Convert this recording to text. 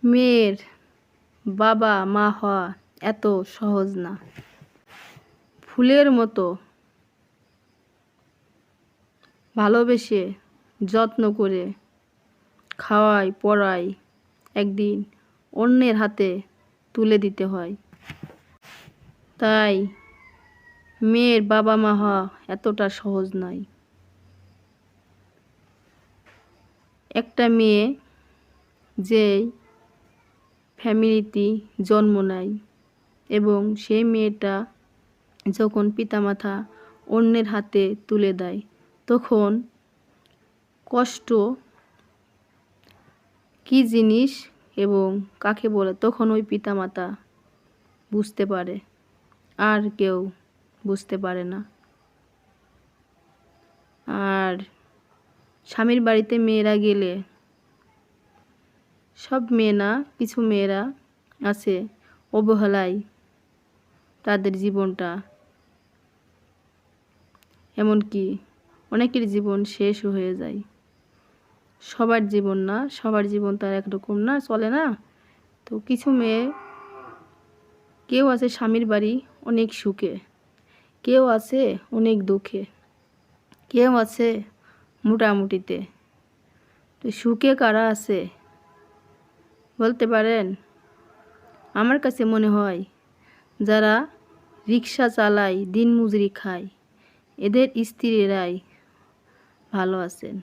মেয়ের বাবা মা হওয়া এত সহজ না। ফুলের মতো ভালোবেসে যত্ন করে খাওয়াই পড়াই একদিন অন্যের হাতে তুলে দিতে হয়। তাই মেয়ের বাবা মা হওয়া এতটা সহজ নয়। একটা মেয়ে যেই ফ্যামিলিতে জন্ম নেয় এবং সেই মেয়েটা যখন পিতামাতা অন্যের হাতে তুলে দেয় তখন কষ্ট কী জিনিস এবং কাকে বলে তখন ওই পিতামাতা বুঝতে পারে, আর কেউ বুঝতে পারে না। আর স্বামীর বাড়িতে মেয়েরা গেলে, সব মেয়ে না, কিছু মেয়েরা আছে অবহেলায় তাদের জীবনটা, এমনকি অনেকের জীবন শেষও হয়ে যায়। সবার জীবন না, সবার জীবন তো আর একরকম না, চলে না। তো কিছু মেয়ে, কেউ আছে স্বামীর বাড়ি অনেক সুখে, কেউ আছে অনেক দুঃখে, কেউ আছে মোটামুটিতে। তো সুখে কারা আছে বলতে পারেন? আমার কাছে মনে হয় যারা রিক্সা চালায়, দিন মজুরি খায়, এদের স্ত্রীরাই ভালো আছেন।